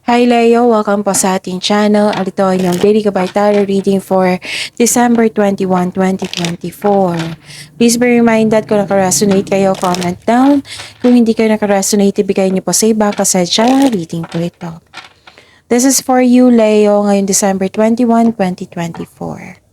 Hi Leo, welcome po sa ating channel. At ito ay yung Daily Gabay Tarot reading for December 21, 2024. Please be reminded kung nakaresonate kayo, comment down. Kung hindi kayo nakaresonate, ibigay niyo po sa iba kasi channel reading po ito. This is for you Leo ngayong December 21, 2024.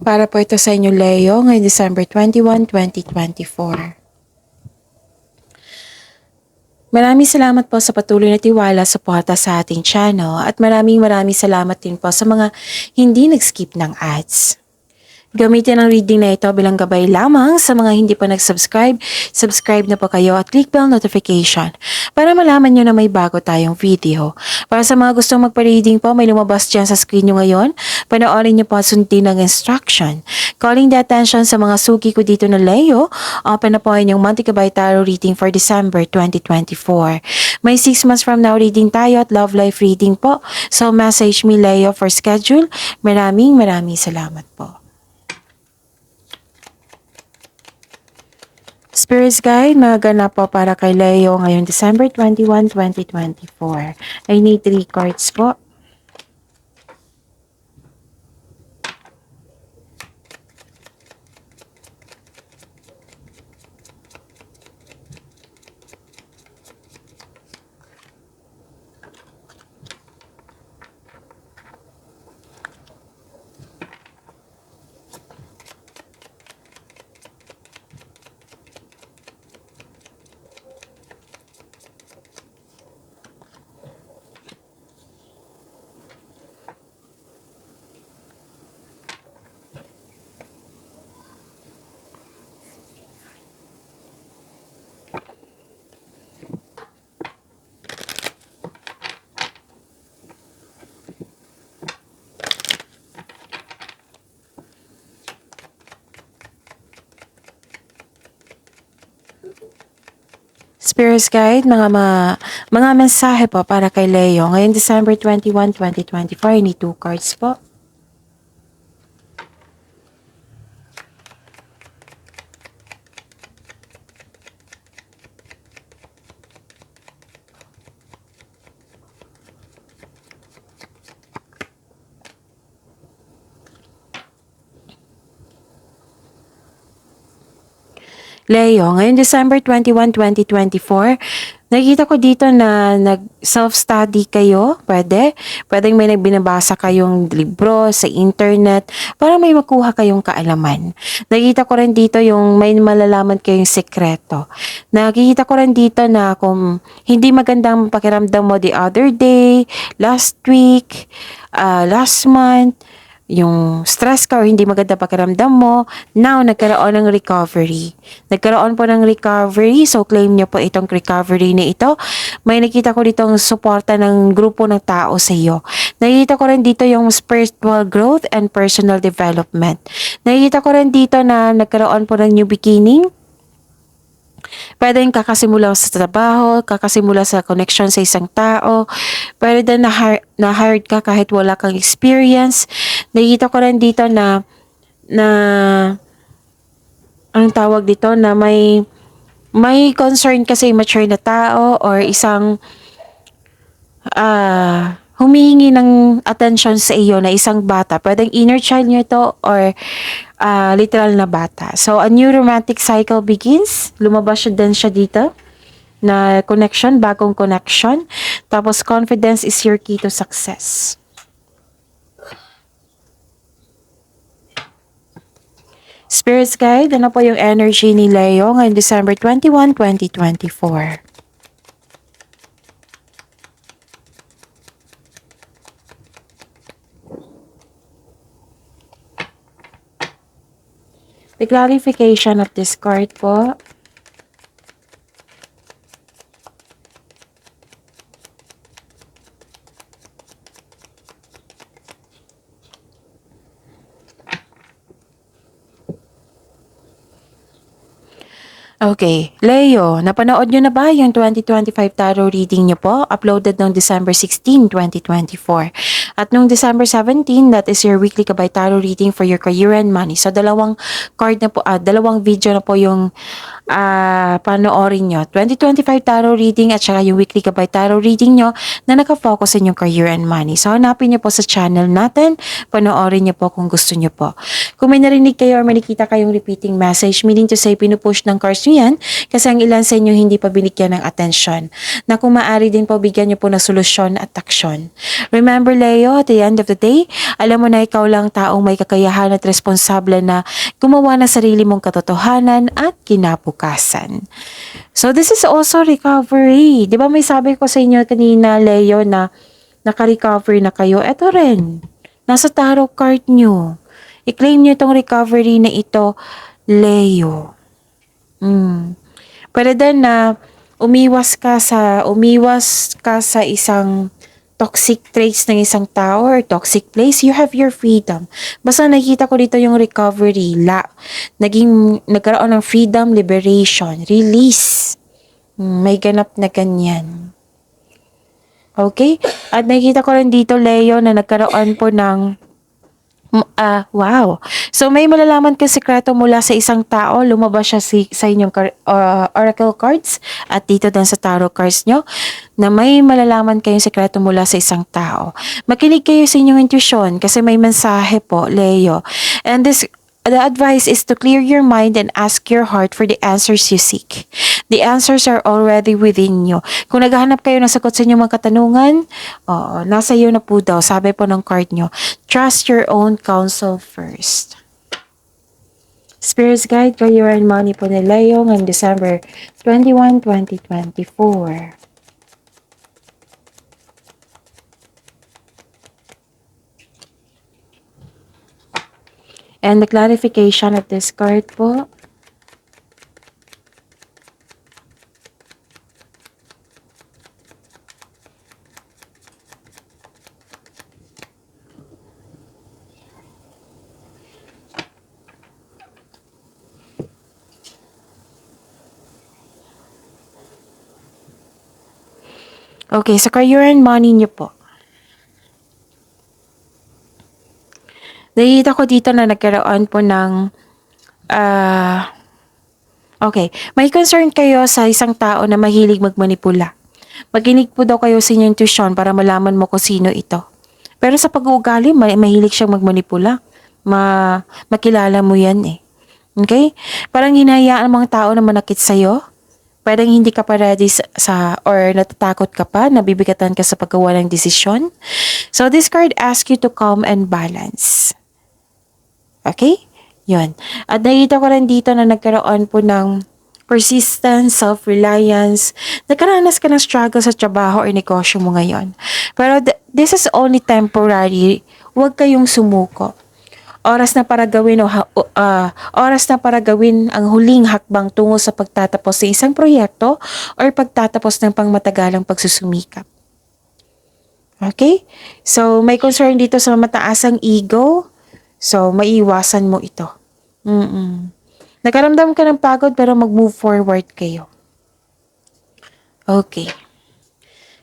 Para po ito sa inyo Leo ngayong December 21, 2024. Maraming salamat po sa patuloy na tiwala sa suporta sa ating channel at maraming salamat din po sa mga hindi nag-skip ng ads. Gamitin ang reading na ito bilang gabay lamang sa mga hindi pa nag-subscribe. Subscribe na po kayo at click bell notification para malaman nyo na may bago tayong video. Para sa mga gustong magpa-reading po, may lumabas dyan sa screen nyo ngayon. Panoorin nyo po at sundin ang instruction. Calling the attention sa mga suki ko dito na Leo, open na po ang inyong monthly gabay tarot reading for December 2024. May 6 months from now reading tayo at love life reading po. So message me Leo for schedule. Maraming salamat po. Spirits Guide, magaganap po para kay Leo ngayong December 21, 2024. I need 3 cards po. Spirits Guide, mga mensahe po para kay Leo ngayong December 21, 2024. I need 2 cards po. Leo, ngayong December 21, 2024, nakikita ko dito na nag-self-study kayo. Pwedeng may nagbinabasa kayong libro sa internet para may makuha kayong kaalaman. Nakikita ko rin dito yung may malalaman kayong sekreto. Nakikita ko rin dito na kung hindi magandang pakiramdam mo the other day, last week, last month, yung stress ka or hindi maganda pakiramdam mo, now nagkaroon ng recovery. Nagkaroon po ng recovery, so claim niyo po itong recovery na ito. May nakita ko dito ang suporta ng grupo ng tao sa iyo. Nakita ko rin dito yung spiritual growth and personal development. Nakita ko rin dito na nagkaroon po ng new beginning. Pwedeng kakasimula sa trabaho, kakasimula sa connection sa isang tao. Pwede din na-hired ka kahit wala kang experience. Nakita ko rin dito na anong tawag dito, na may concern kasi mature na tao or isang humihingi ng attention sa iyo na isang bata. Pwedeng inner child nyo ito or literal na bata. So, a new romantic cycle begins. Lumabas din siya dito na connection, bagong connection. Tapos, confidence is your key to success. Spirits Guide, ano po yung energy ni Leo ngayong December 21, 2024? The clarification of this card po. Okay, Leo, napanood nyo na ba yung 2025 tarot reading nyo po? Uploaded noong December 16, 2024. At noong December 17, that is your weekly Gabay Tarot reading for your career and money. So, dalawang card na po, dalawang video na po yung panoorin nyo. 2025 tarot reading at saka yung weekly Gabay Tarot reading nyo na nakafocus sa inyong career and money. So, hanapin nyo po sa channel natin. Panoorin nyo po kung gusto nyo po. Kung may narinig kayo or may nakita kayong repeating message, meaning to say, pinupush ng cards nyo yan kasi ang ilan sa inyo hindi pa binigyan ng atensyon. Na kung maaari din po, bigyan nyo po ng solusyon at aksyon. Remember, Leo, at the end of the day, alam mo na ikaw lang taong may kakayahan at responsable na gumawa ng sarili mong katotohanan at kinabukasan. So, this is also recovery. Di ba may sabi ko sa inyo kanina, Leo, na naka-recover na kayo? Ito rin. Nasa tarot card nyo. I-claim nyo itong recovery na ito, Leo. Pwede din na umiwas ka sa isang toxic traits ng isang tao or toxic place. You have your freedom. Basta nakikita ko dito yung recovery. Nagkaroon ng freedom, liberation, release. May ganap na ganyan. Okay? At nakikita ko rin dito, Leo, na nagkaroon po ng wow. So, may malalaman kang sekreto mula sa isang tao. Lumabas siya sa inyong oracle cards at dito din sa tarot cards nyo na may malalaman kayong sekreto mula sa isang tao. Makinig kayo sa inyong intuition kasi may mensahe po, Leo. And the advice is to clear your mind and ask your heart for the answers you seek. The answers are already within you. Kung naghahanap kayo ng sagot sa inyong mga katanungan, nasa iyo na po daw. Sabi po ng card nyo, trust your own counsel first. Spirit's Guide, Career and Money po ni Leo ngayong December 21, 2024. And the clarification of this card po. Okay, sa career and money niyo po. Nakikita ko dito na nagkaroon po ng okay, may concern kayo sa isang tao na mahilig magmanipula. Makinig po daw kayo sa inyong intuition para malaman mo kung sino ito. Pero sa pag-uugali, mahilig siyang magmanipula. Makilala mo yan eh. Okay? Parang hinahayaan ang mga tao na manakit sa'yo. Pwedeng hindi ka pa ready or natatakot ka pa, nabibigatan ka sa paggawa ng desisyon. So this card asks you to calm and balance. Okay? Yun. At nakita ko rin dito na nagkaroon po ng persistence, self-reliance. Nagkaranas ka ng struggle sa trabaho o negosyo mo ngayon. Pero this is only temporary. Huwag kayong sumuko. Oras na para gawin ang huling hakbang tungo sa pagtatapos sa isang proyekto or pagtatapos ng pangmatagalang pagsusumikap. Okay? So, may concern dito sa mataasang ego. So, maiiwasan mo ito. Nakaramdam ka ng pagod pero mag-move forward kayo. Okay.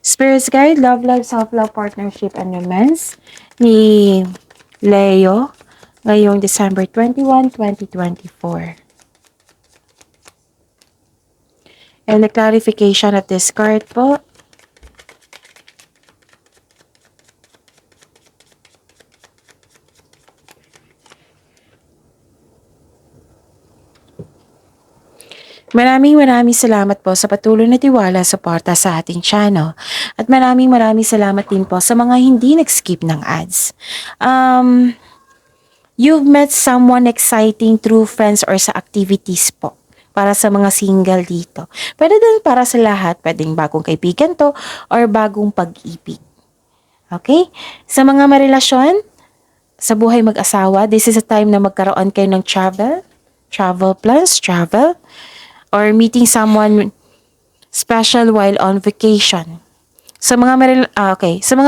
Spirit's Guide, Love Life, Self-Love, Partnership, and Romance ni Leo ngayong December 21, 2024. And the clarification of this card po. Maraming salamat po sa patuloy na tiwala suporta sa ating channel. At maraming salamat din po sa mga hindi nag-skip ng ads. You've met someone exciting through friends or sa activities po. Para sa mga single dito. Pwede din para sa lahat. Pwedeng bagong kaibigan to or bagong pag-ibig. Okay? Sa mga marelasyon, sa buhay mag-asawa, this is a time na magkaroon kayo ng travel plans, or meeting someone special while on vacation. Sa mga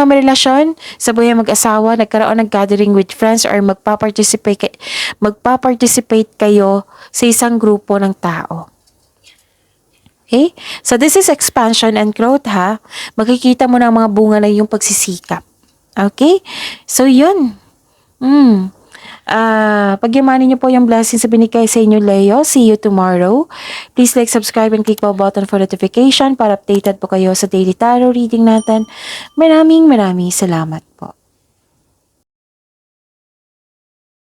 marelasyon, sa buhay mag-asawa, nagkaroon ng gathering with friends or magpa-participate kayo sa isang grupo ng tao. Okay? So, this is expansion and growth, ha? Makikita mo na ang mga bunga na yung pagsisikap. Okay? So, yun. Pagyamanin niyo po yung blessings sa binigay sa inyo, Leo. See you tomorrow. Please like, subscribe, and click the button for notification para updated po kayo sa daily tarot reading natin. Maraming salamat po.